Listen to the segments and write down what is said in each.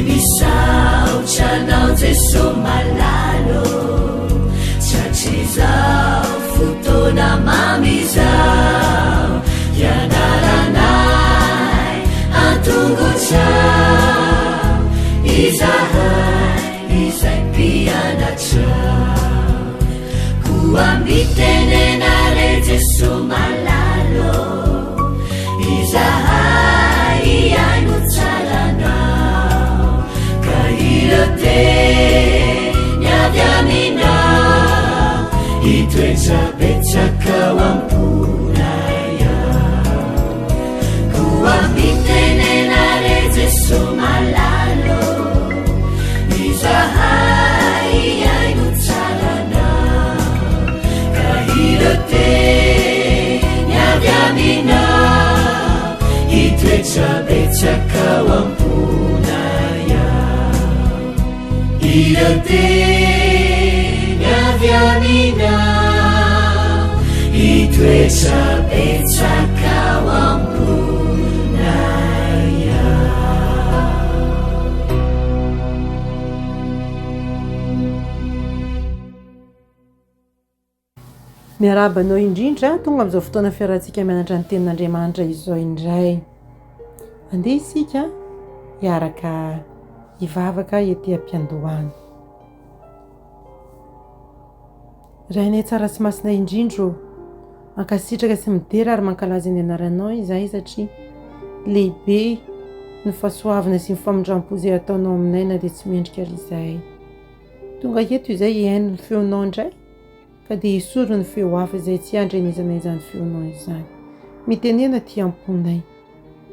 misaotranao jeso malalo tratrizao fotona mamizao ianaranay antongotrao izahay izay mpianatrao koa mitenenare jeso malalo izahay iaino tsaranao ka irate niavy aminao itoetrabetsakao amponaya koa mitenenare jeso malalo izahay iaino tsaranao ka irate niavy aminao itoetrabetsakao amponaya irate niavy aminao itoetrabetsakao amponaya. miarabanao indrindra tonga amin'izao fotoana fiarantsika mianatra ny tenin'Andriamanitra izao indray andeha isika hiaraka hivavaka ety am-piandohana. Rainay tsara sy masina indrindro mankasitraka sy midera ary mankalaza ny anaranao izahay satria lehibe ny fahasoavana sy ny famindram-po izay ataonao aminay na dia tsy mendrika ary izahay. Tonga eto izay hiaino ny feonao indray ka dia hisoro ny feo hafa izay tsy andrenizanay izany feonao izany. Mitenena ty amponay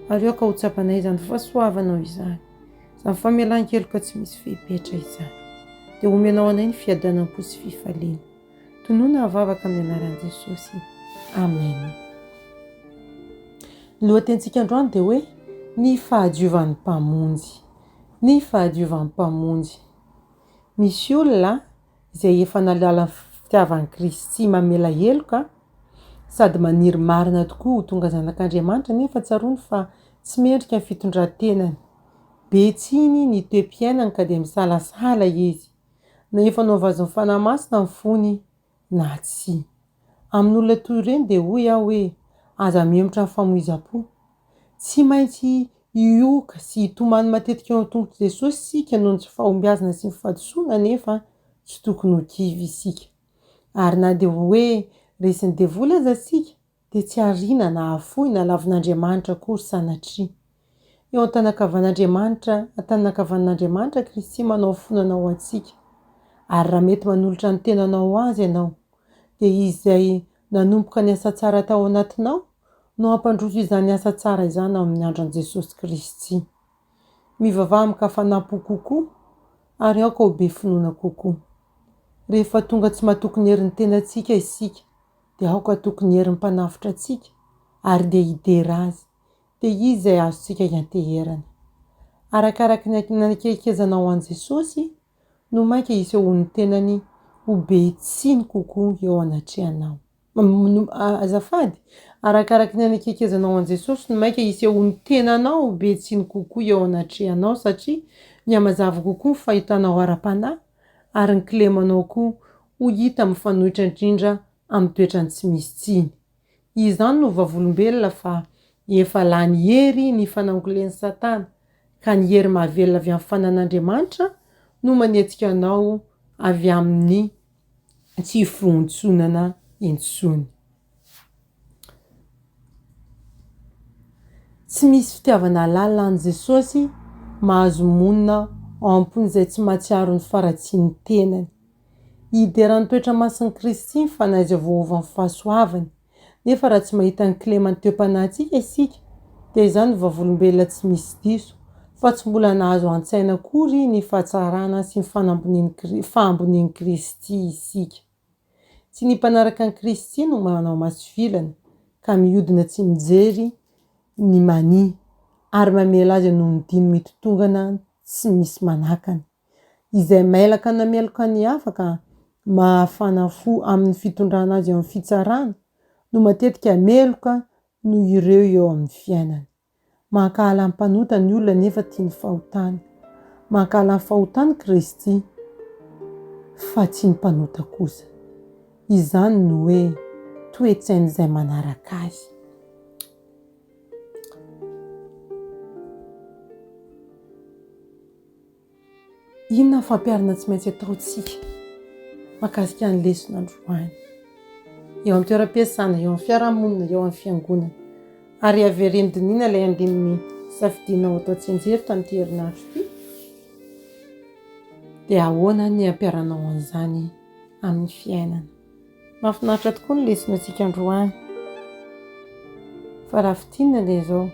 ary eo ka ho tsapanay izany fahasoavanao izany, izany famelan-keloka tsy misy fehipetra izany, dia omenao anay ny fiadanam-po sy fifaliana. Tonoana havavaka amin'ny anaran'i Jesosy. Amen. Ny lohatenintsika androany dia hoe ny fahadiovan'ny mpamonjy. Ny fahadiovan'ny mpamonjy. Misy olona izay efa nalala fitiavan'i Kristy mamela heloka sady maniry marina tokoa ho tonga zanak'Andriamanitra nefa tsarony fa tsy mendrika ny fitondran-tenany. Betsiny ny toe-piainany ka dia misalasala izy. Na efa naovazony fanahy masina ny fony na tsy. Amin'olona toy ireny dia hoy aho hoe aza miemotra ny famoiza-po. Tsy maintsy ioka sy hitomany matetika eo an-tongotra Jesosy isika noho ny tsy fahombiazana sy ny fahadisoana nefa tsy tokony ho kivy isika. Ary na dia hoe resiny devoly aza isika dia tsy ariana na afoy na lavin'Andriamanitra akory sanatria. Eo an-tanakavan'Andriamanitra Kristy manao fonana ho antsika. Ary raha mety manolotra ny tenanao azy ianao dia izay nanomboka ny asa tsara tao anatinao no hampandroso izany asa tsara izany amin'ny andron'i Jesosy Kristy. Mivavaha amin'ny kafanampo kokoa ary ao ka ho be finoana kokoa. Rehefa tonga tsy mahatokony herin'ny tenantsika isika dia ao ka tokony herin'ny mpanafitra antsika ary dia hidera azy dia izy izay azontsika hianteherana. Arakaraka ny nakekezanao an'i Jesosy no mainka hiseho ny tenany ho be tsiny kokoa eo anatrehanao. Azafady, arakaraka ny nakekezanao an'i Jesosy no mainka hiseho ny tenanao ho be tsiny kokoa eo anatrehanao satria mihamazava kokoa ny fahitanao ara-panahy ary ny kilemanao koa ho hita mifanohitra indrindra amin'ny toetrany tsy misy tsiny. Izany no vavolombelona fa efa lany hery ny fanangolen'ny Satana ka ny hery mahavelona avy amin'ny fanan'Andriamanitra no manetsika anao avy amin'ny tsy firontsonana intsony. Tsy misy fitiavana lalina an'i Jesosy mahazo monina ao am-pony izay tsy mahatsiaro ny faratsiany tenany. Hiderany toetra masin'i Kristy ny fanaiza voova amin'ny fahasoavany. Nefa raha tsy mahita ny kilemany teo-panahintsika isika dia izany vavolombelona tsy misy diso fa tsy mbola nahazo an-tsaina akory ny fahatsarana sy ny fahambonian'i Kristy isika. Tsy ny mpanaraka an'i Kristy no manao masovilana ka mihodina tsy mijery ny mania ary mamela azy noho ny dimy mitotongana tsy misy manakana. Izay mailaka nameloka ny afaka mahafana fo amin'ny fitondrana azy eo amin'ny fitsarana no matetika meloka no ireo eo amin'ny fiainana. Mankahala mpanota ny olona nefa tia ny fahotana. mankala ny fahotany Kristy fa tsy ny mpanota kosa. Izany no hoe toetsainy izay manaraka azy. Inona fampiarana tsy maintsy ataontsika mahakasika ny leson'androany eo amin'ny toeram-piasana, eo amin'ny fiarahamonina, eo amin'ny fiangonana, ary avereny dinina ilay andininy safidinao atao tsenjery tamin'ity herinandro ity, dia ahoana ny ampiaranao an'izany amin'ny fiainana. Mahafinaritra tokoa ny lesonantsika androany, fa raha fitinina ilay izao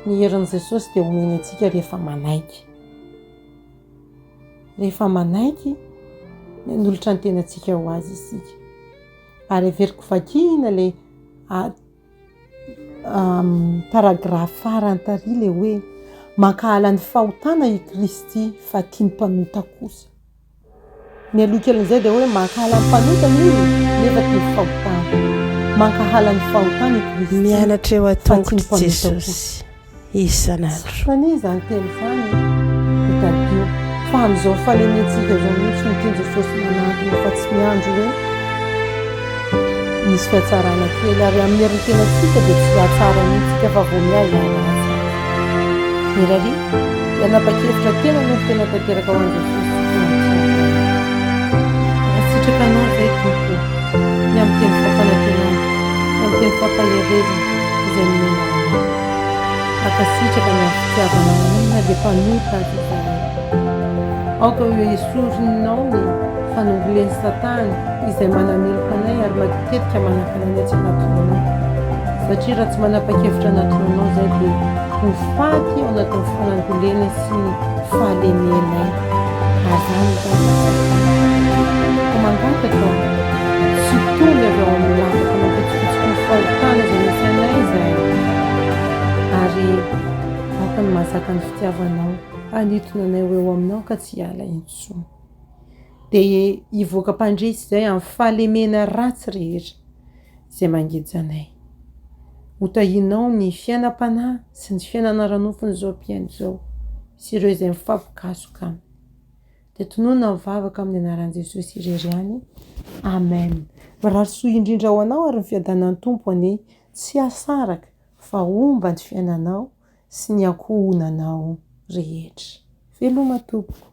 ny herin'i Jesosy dia omeny antsika rehefa manaiky. Rehefa manaiky ny hanolotra ny tenantsika ho azy isika. Ary averiko vakina ilay paragrafy farany tary ilay hoe mankahala ny fahotana i Kristy fa tia ny mpanota kosa. Ny alokelan'izay dia hoe mankahala ny mpanota izy nefa tia ny fahotana. Mankahala ny fahotana i Kristy mianatra eo fa tia ny ataonko mpanota Jesosy kosa. isan'andro. Fany izany teny izany hitadio fa amin'izao falenentsika izao mihitsy ny tiany Jesosy manantona fa tsy miandro hoe misy fiatsarana kely, ary amin'ny herin'ny tenantsika dia tsy hatsara mihitsika fa vao miay hiala. Mirary ianapa-kevitra tena no tena tanteraka ho an'i Jesosy sitraka anao izay tompo ny amin'ny teny fampanantenana, ny amin'ny teny fampaherezana izay nomena anao. Akasitraka ny amin'ny fitiavanao na dia mpanota azy izany. Aoka hoe esorinao ny fanongolen'ny Satana izay manameloka anay ary matetika manakana anay tsy anatinanao. Satria raha tsy manapa-kevitra anatinanao izay dia ho faty ao anatin'ny fanangolena sy ny fahalemenay. Azany ka mangataka tsy tonga avy ao amin'ny lavaka mampitsikotsiko ny fahotana izay misy anay izay. Ary aoka ny mahazaka ny fitiavanao anitona anay eo aminao ka tsy hiala intsony. Dia hivoaka mpandresy izay amin'ny fahalemena ratsy rehetra izay mangeja anay. Hotahinao ny fiainam-panahy sy ny fiainana ranofiny izao mpiaino izao sy ireo izay mifampikasoka aminy. Dia tonoina ny vavaka amin'ny anaran'i Jesosy irery ihany. Amen. Mirary soa indrindra ho anao ary ny fiadanan'ny Tompo anie tsy hasaraka fa omba ny fiainanao sy ny ankohonanao rehetra. Veloma tompoko.